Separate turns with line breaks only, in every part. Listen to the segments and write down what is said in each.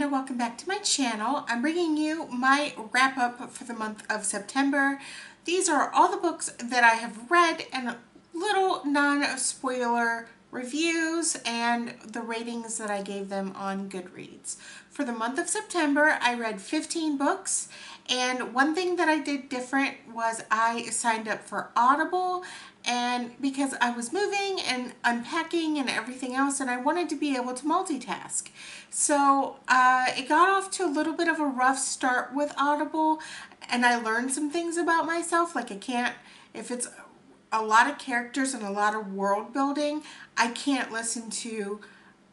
and welcome back to my channel. I'm bringing you my wrap up for the month of September. These are all the books that I have read and little non-spoiler reviews and the ratings that I gave them on Goodreads. For the month of September, I read 15 books, and one thing that I did different was I signed up for Audible, and because I was moving and unpacking and everything else, and I wanted to be able to multitask. So it got off to a little bit of a rough start with Audible, and I learned some things about myself, like I can't, if it's a lot of characters and a lot of world building, I can't listen to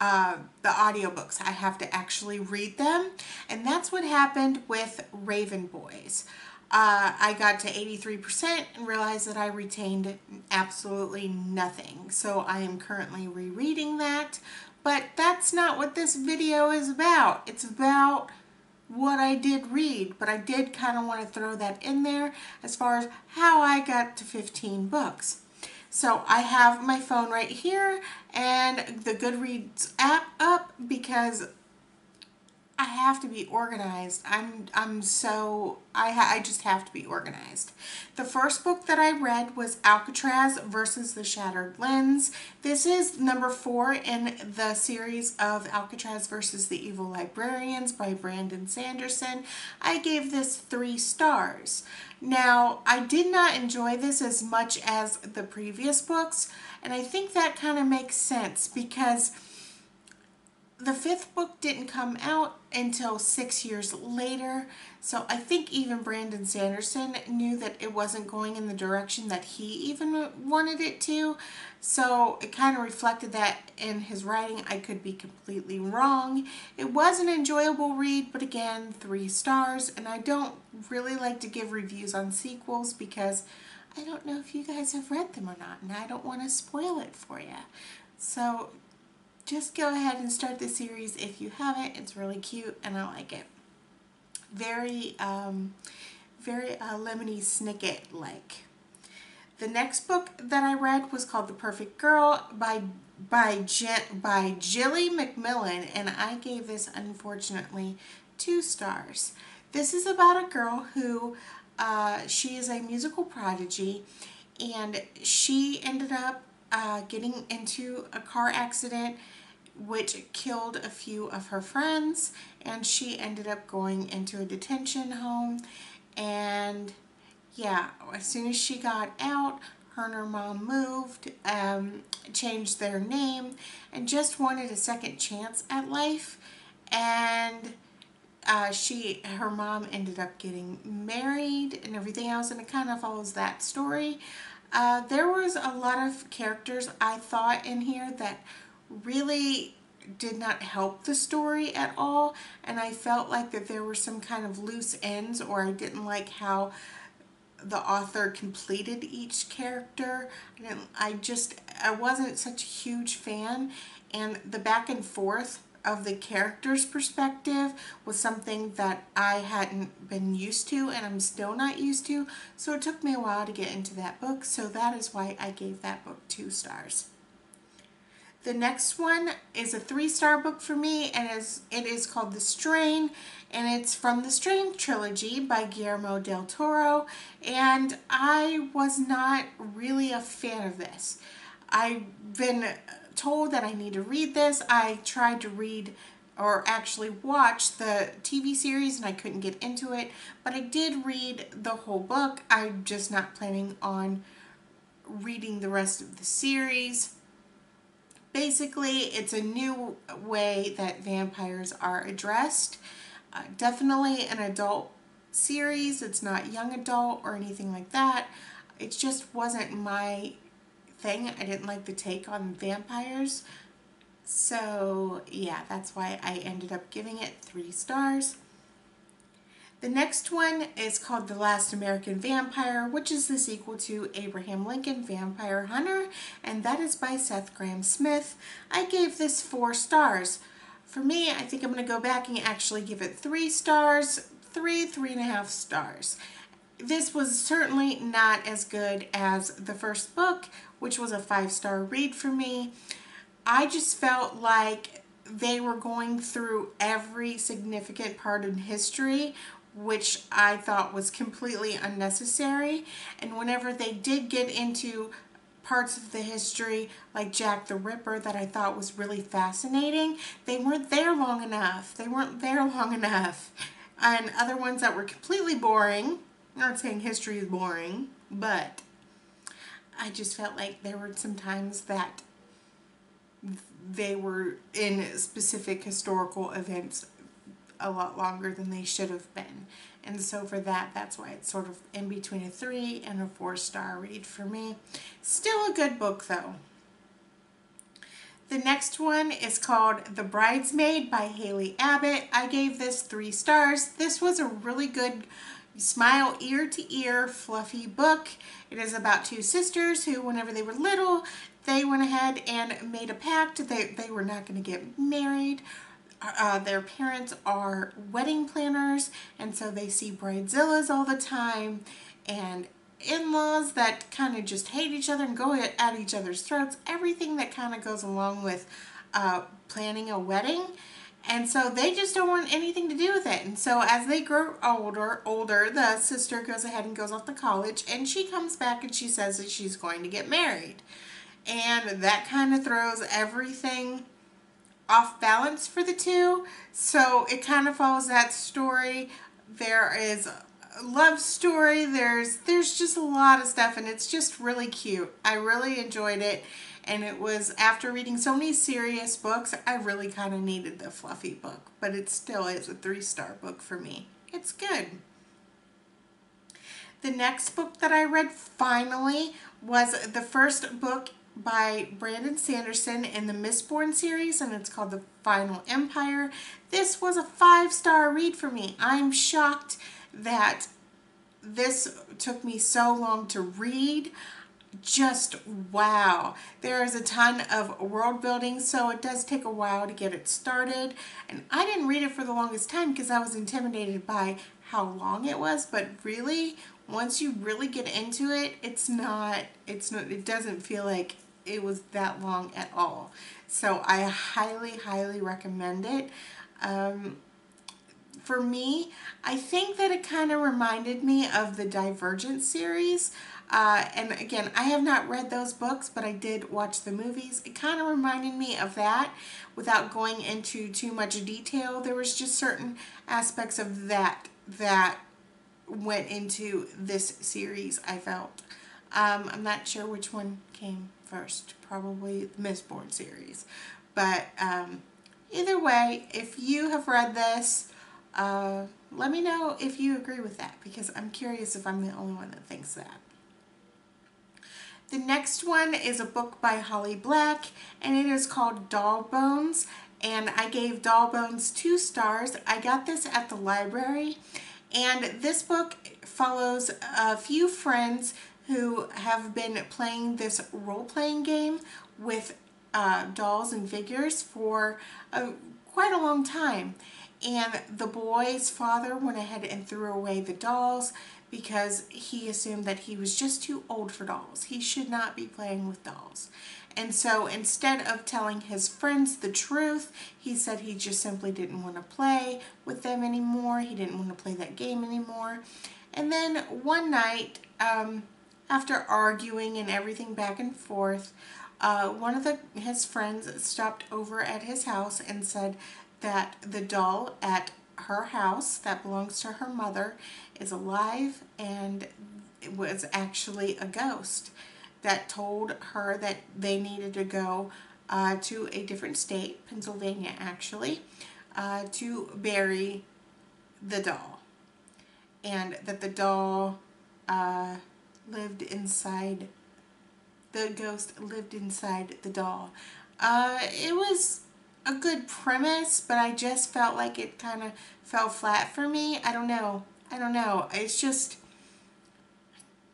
the audiobooks. I have to actually read them, and that's what happened with Raven Boys. I got to 83% and realized that I retained absolutely nothing. So I am currently rereading that, but that's not what this video is about. It's about what I did read, but I did kind of want to throw that in there as far as how I got to 15 books. So I have my phone right here and the Goodreads app up because I have to be organized. I just have to be organized. The first book that I read was Alcatraz versus the Shattered Lens. This is number 4 in the series of Alcatraz versus the Evil Librarians by Brandon Sanderson. I gave this 3 stars. Now, I did not enjoy this as much as the previous books, and I think that kind of makes sense because the 5th book didn't come out until 6 years later, so I think even Brandon Sanderson knew that it wasn't going in the direction that he even wanted it to, so it kind of reflected that in his writing. I could be completely wrong. It was an enjoyable read, but again, 3 stars, and I don't really like to give reviews on sequels because I don't know if you guys have read them or not, and I don't want to spoil it for you. So just go ahead and start the series if you haven't. It's really cute and I like it. Very Lemony Snicket-like. The next book that I read was called The Perfect Girl by Jilly McMillan, and I gave this, unfortunately, 2 stars. This is about a girl who, she is a musical prodigy, and she ended up getting into a car accident which killed a few of her friends, and she ended up going into a detention home. And yeah, as soon as she got out, her and her mom moved, changed their name, and just wanted a second chance at life. And her mom ended up getting married and everything else, and it kind of follows that story. There was a lot of characters I thought in here that really did not help the story at all, and I felt like that there were some kind of loose ends, or I didn't like how the author completed each character. I wasn't such a huge fan, and the back and forth of the character's perspective was something that I hadn't been used to, and I'm still not used to, so it took me a while to get into that book, so that is why I gave that book 2 stars. The next one is a 3-star book for me, and it is called The Strain, and it's from the Strain trilogy by Guillermo del Toro, and I was not really a fan of this. I've been told that I need to read this. I tried to read, or actually watch, the TV series, and I couldn't get into it, but I did read the whole book. I'm just not planning on reading the rest of the series. Basically, it's a new way that vampires are addressed. Definitely an adult series. It's not young adult or anything like that. It just wasn't my thing. I didn't like the take on vampires. So yeah, that's why I ended up giving it 3 stars. The next one is called The Last American Vampire, which is the sequel to Abraham Lincoln Vampire Hunter, and that is by Seth Grahame-Smith. I gave this 4 stars. For me, I think I'm going to go back and actually give it 3 stars, 3.5 stars. This was certainly not as good as the first book, which was a 5-star read for me. I just felt like they were going through every significant part in history, which I thought was completely unnecessary. And whenever they did get into parts of the history, like Jack the Ripper, that I thought was really fascinating, they weren't there long enough. They weren't there long enough. And other ones that were completely boring. I'm not saying history is boring, but I just felt like there were some times that they were in specific historical events a lot longer than they should have been. And so for that, that's why it's sort of in between a 3 and a 4-star read for me. Still a good book though. The next one is called The Bridesmaid by Haley Abbott. I gave this 3 stars. This was a really good smile ear to ear fluffy book. It is about 2 sisters who, whenever they were little, they went ahead and made a pact. They were not going to get married. Their parents are wedding planners, and so they see bridezillas all the time, and in-laws that kind of just hate each other and go at each other's throats. Everything that kind of goes along with planning a wedding. And so they just don't want anything to do with it. And so as they grow older, the sister goes ahead and goes off to college, and she comes back and she says that she's going to get married. And that kind of throws everything off balance for the two. So it kind of follows that story. There is a love story. There's just a lot of stuff, and it's just really cute. I really enjoyed it. And it was, after reading so many serious books, I really kind of needed the fluffy book. But it still is a 3-star book for me. It's good. The next book that I read finally was the first book by Brandon Sanderson in the Mistborn series, and it's called The Final Empire. This was a 5-star read for me. I'm shocked that this took me so long to read. Just wow. There is a ton of world building, so it does take a while to get it started. And I didn't read it for the longest time because I was intimidated by how long it was, but really, once you really get into it, it doesn't feel like it was that long at all. So I highly recommend it. For me, I think that it kind of reminded me of the Divergent series. And again, I have not read those books, but I did watch the movies. It kind of reminded me of that without going into too much detail. There was just certain aspects of that went into this series, I felt. I'm not sure which one came first. Probably the Mistborn series. But either way, if you have read this, let me know if you agree with that, because I'm curious if I'm the only one that thinks that. The next one is a book by Holly Black, and it is called Doll Bones, and I gave Doll Bones 2 stars. I got this at the library, and this book follows a few friends who have been playing this role-playing game with dolls and figures for quite a long time. And the boy's father went ahead and threw away the dolls because he assumed that he was just too old for dolls. He should not be playing with dolls. And so instead of telling his friends the truth, he said he just simply didn't want to play with them anymore. He didn't want to play that game anymore. And then one night, after arguing and everything back and forth, one of his friends stopped over at his house and said that the doll at her house that belongs to her mother is alive, and it was actually a ghost that told her that they needed to go to a different state, Pennsylvania actually, to bury the doll, and that the doll lived inside, the ghost lived inside the doll. It was a good premise, but I just felt like it kind of fell flat for me. I don't know. It's just,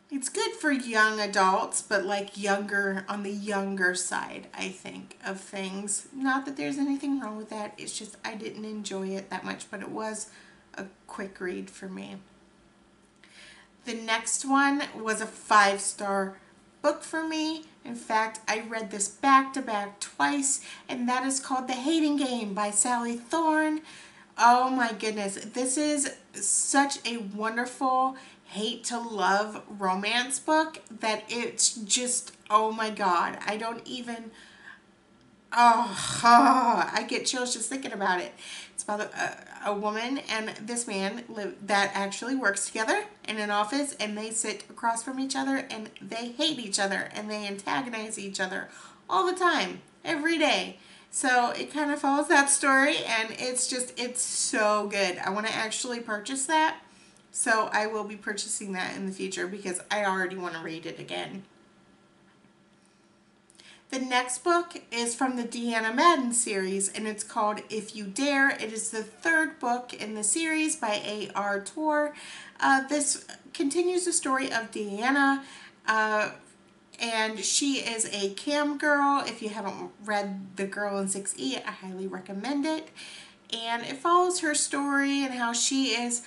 it's good for young adults, but like younger, on the younger side, I think, of things. Not that there's anything wrong with that. It's just I didn't enjoy it that much, but it was a quick read for me. The next one was a 5-star book for me, In fact, I read this back to back twice, and that is called The Hayden Game by Sally Thorne. Oh my goodness, this is such a wonderful hate to love romance book that it's just, oh my God, I don't even, I get chills just thinking about it. It's about a woman and this man that actually works together in an office, and they sit across from each other and they hate each other and they antagonize each other all the time, every day. So it kind of follows that story, and it's so good. I want to actually purchase that. So I will be purchasing that in the future because I already want to read it again. The next book is from the Deanna Madden series, and it's called If You Dare. It is the third book in the series by A.R. Torr. This continues the story of Deanna, and she is a cam girl. If you haven't read The Girl in 6E, I highly recommend it. And it follows her story and how she is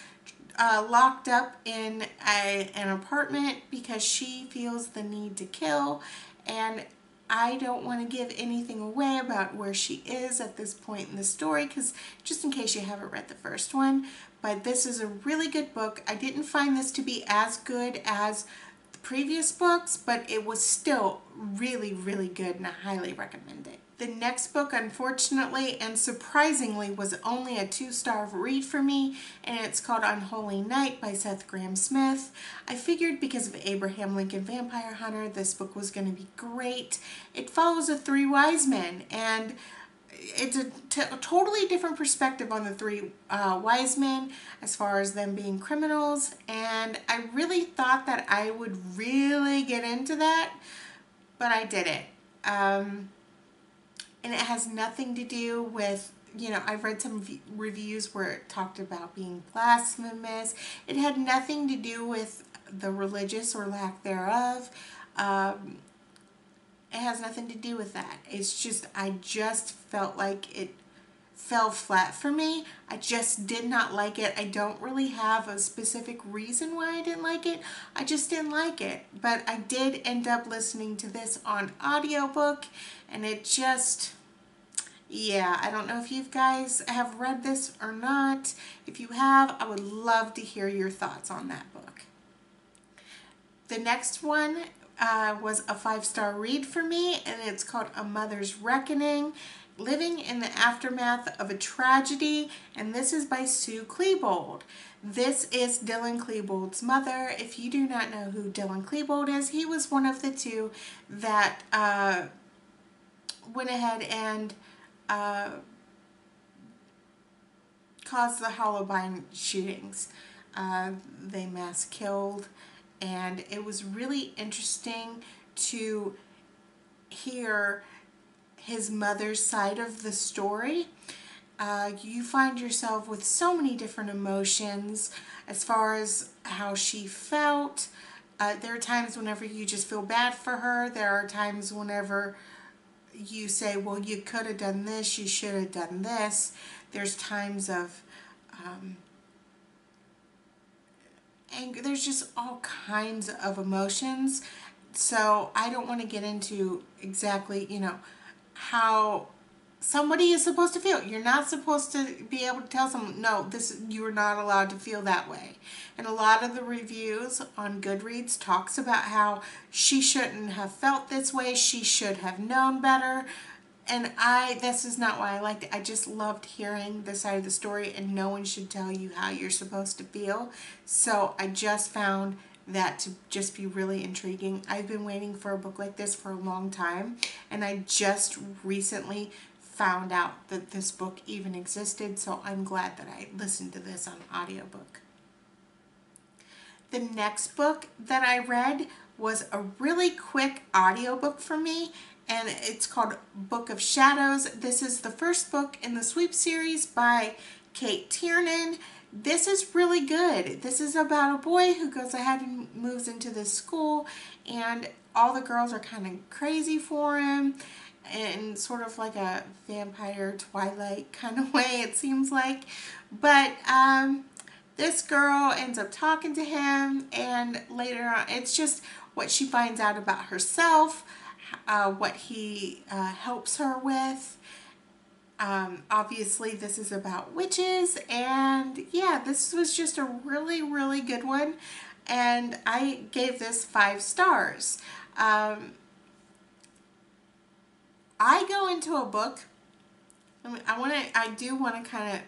locked up in an apartment because she feels the need to kill. And I don't want to give anything away about where she is at this point in the story, because just in case you haven't read the first one. But this is a really good book. I didn't find this to be as good as the previous books, but it was still really, really good, and I highly recommend it. The next book, unfortunately and surprisingly, was only a 2-star read for me, and it's called Unholy Night by Seth Grahame-Smith. I figured because of Abraham Lincoln Vampire Hunter, this book was going to be great. It follows the 3 wise men, and it's a totally different perspective on the 3 wise men as far as them being criminals, and I really thought that I would really get into that, but I didn't. And it has nothing to do with, you know, I've read some reviews where it talked about being blasphemous. It had nothing to do with the religious or lack thereof. It has nothing to do with that. It's just, I just felt like it fell flat for me. I just did not like it. I don't really have a specific reason why I didn't like it. I just didn't like it. But I did end up listening to this on audiobook, and it just, yeah, I don't know if you guys have read this or not. If you have, I would love to hear your thoughts on that book. The next one was a 5-star read for me, and it's called A Mother's Reckoning, Living in the Aftermath of a Tragedy, and this is by Sue Klebold. This is Dylan Klebold's mother. If you do not know who Dylan Klebold is, he was one of the 2 that went ahead and caused the Columbine shootings. They mass killed, and it was really interesting to hear his mother's side of the story. You find yourself with so many different emotions as far as how she felt. There are times whenever you just feel bad for her. There are times whenever you say, well, you could have done this, you should have done this. There's times of anger. There's just all kinds of emotions. So I don't want to get into exactly, you know, how somebody is supposed to feel. You're not supposed to be able to tell someone, no, you are not allowed to feel that way. And a lot of the reviews on Goodreads talks about how she shouldn't have felt this way, she should have known better. And this is not why I liked it. I just loved hearing this side of the story, and no one should tell you how you're supposed to feel. So I just found that to just be really intriguing. I've been waiting for a book like this for a long time, and I just recently found out that this book even existed, so I'm glad that I listened to this on audiobook. The next book that I read was a really quick audiobook for me, and it's called Book of Shadows. This is the first book in the Sweep series by Kate Tiernan. This is really good. This is about a boy who goes ahead and moves into this school, and all the girls are kind of crazy for him, in sort of like a vampire Twilight kind of way, it seems like. But this girl ends up talking to him, and later on, it's just what she finds out about herself, what he helps her with. Obviously this is about witches, and yeah, this was just a really, really good one, and I gave this 5 stars. I go into a book, I do want to kind of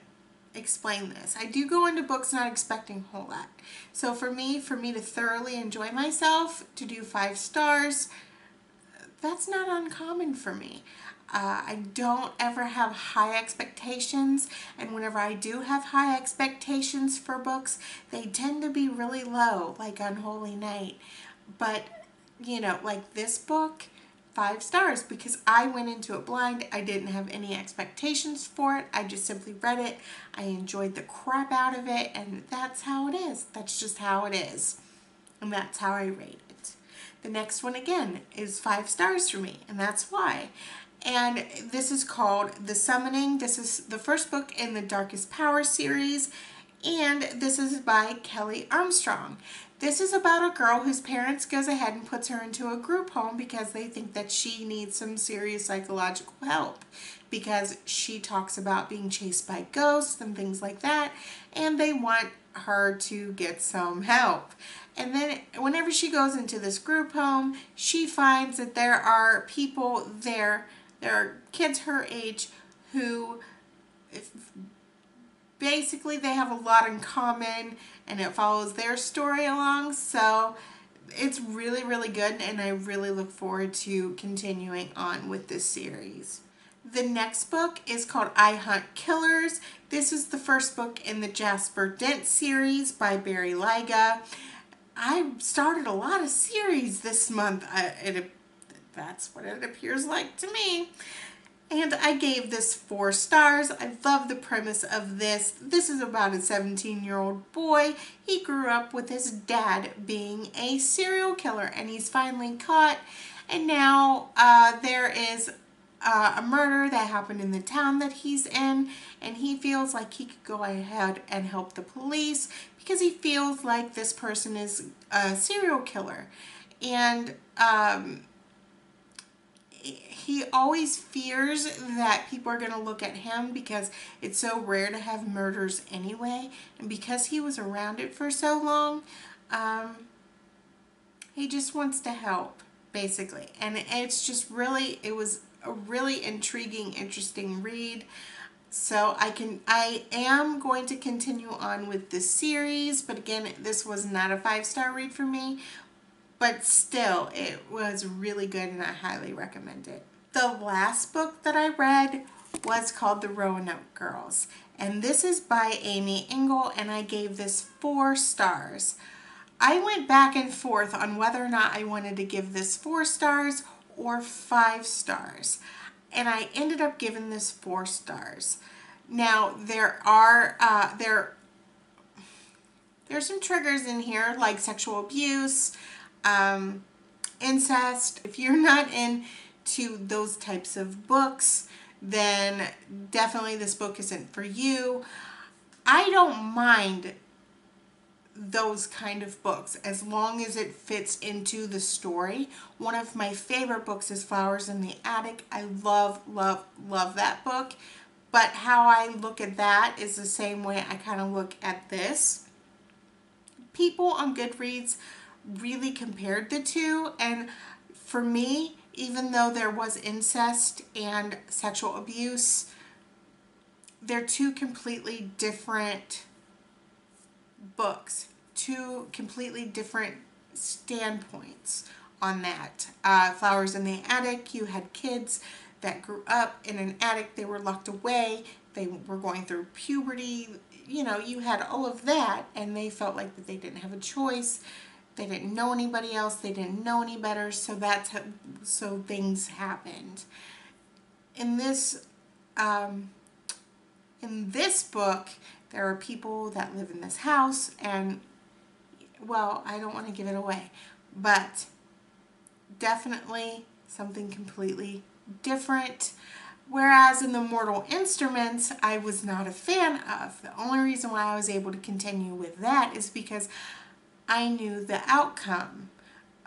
explain this. I do go into books not expecting a whole lot. So for me to thoroughly enjoy myself, to do 5 stars, that's not uncommon for me. I don't ever have high expectations, and whenever I do have high expectations for books, they tend to be really low, like Unholy Night. But, you know, like this book, 5 stars, because I went into it blind. I didn't have any expectations for it. I just simply read it. I enjoyed the crap out of it, and that's how it is. That's just how it is. And that's how I rate it. The next one, again, is 5 stars for me, and that's why. And this is called The Summoning. This is the first book in the Darkest Power series, and this is by Kelly Armstrong. This is about a girl whose parents goes ahead and puts her into a group home because they think that she needs some serious psychological help, because she talks about being chased by ghosts and things like that, and they want her to get some help. And then whenever she goes into this group home, she finds that there are people there, there are kids her age who basically they have a lot in common, and it follows their story along. So it's really, really good, and I really look forward to continuing on with this series. The next book is called I Hunt Killers. This is the first book in the Jasper Dent series by Barry Lyga. I started a lot of series this month. That's what it appears like to me. And I gave this 4 stars. I love the premise of this. This is about a 17-year-old boy. He grew up with his dad being a serial killer, and he's finally caught. And now there is a murder that happened in the town that he's in, and he feels like he could go ahead and help the police because he feels like this person is a serial killer. And he always fears that people are going to look at him because it's so rare to have murders anyway, and because he was around it for so long, he just wants to help, basically. And it's just really, it was a really intriguing, interesting read. So I am going to continue on with this series, but again, this was not a 5-star read for me, but still, it was really good, and I highly recommend it. The last book that I read was called The Roanoke Girls, and this is by Amy Engel, and I gave this 4 stars. I went back and forth on whether or not I wanted to give this 4 stars or 5 stars, and I ended up giving this 4 stars. Now, there's some triggers in here, like sexual abuse, incest. If you're not into those types of books, then definitely this book isn't for you. I don't mind those kind of books as long as it fits into the story. One of my favorite books is Flowers in the Attic. I love, love, love that book. But how I look at that is the same way I kind of look at this. People on Goodreads really compared the two, and for me, even though there was incest and sexual abuse, they're 2 completely different books, 2 completely different standpoints on that. Flowers in the Attic, you had kids that grew up in an attic, they were locked away, they were going through puberty, you know, you had all of that, and they felt like that they didn't have a choice. They didn't know anybody else, they didn't know any better, so that's how, so things happened. In this book, there are people that live in this house, and, well, I don't want to give it away, but definitely something completely different. Whereas in the Mortal Instruments, I was not a fan of. The only reason why I was able to continue with that is because I knew the outcome.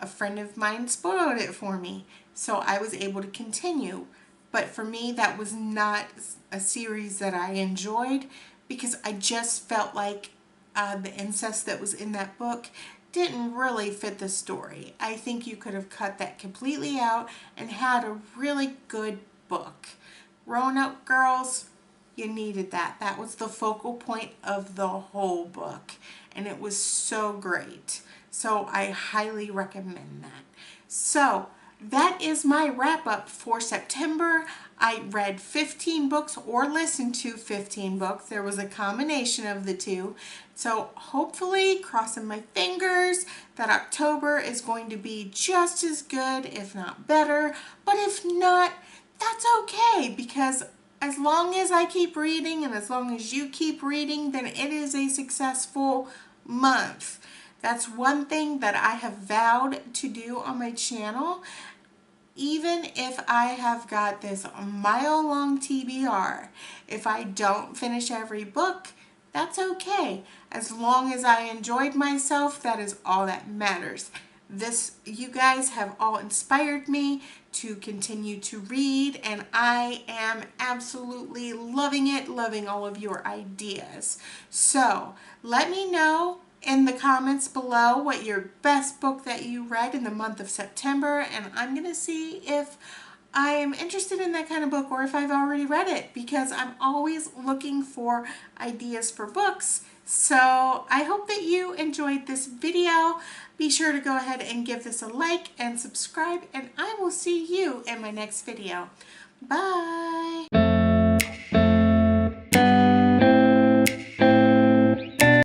A friend of mine spoiled it for me. so I was able to continue. But for me, that was not a series that I enjoyed because I just felt like the incest that was in that book didn't really fit the story. I think you could have cut that completely out and had a really good book. Roanoke Girls, you needed that. That was the focal point of the whole book, and it was so great. So I highly recommend that. So that is my wrap up for September. I read 15 books or listened to 15 books. There was a combination of the two. So hopefully, crossing my fingers, that October is going to be just as good, if not better. But if not, that's okay, because as long as I keep reading and as long as you keep reading, then it is a successful month. That's one thing that I have vowed to do on my channel. Even if I have got this mile-long TBR, if I don't finish every book, that's okay. As long as I enjoyed myself, that is all that matters. You guys have all inspired me to continue to read, and I am absolutely loving it, loving all of your ideas. So let me know in the comments below what your best book that you read in the month of September, and I'm going to see if I am interested in that kind of book or if I've already read it, because I'm always looking for ideas for books. So I hope that you enjoyed this video. Be sure to go ahead and give this a like and subscribe, and I will see you in my next video. Bye!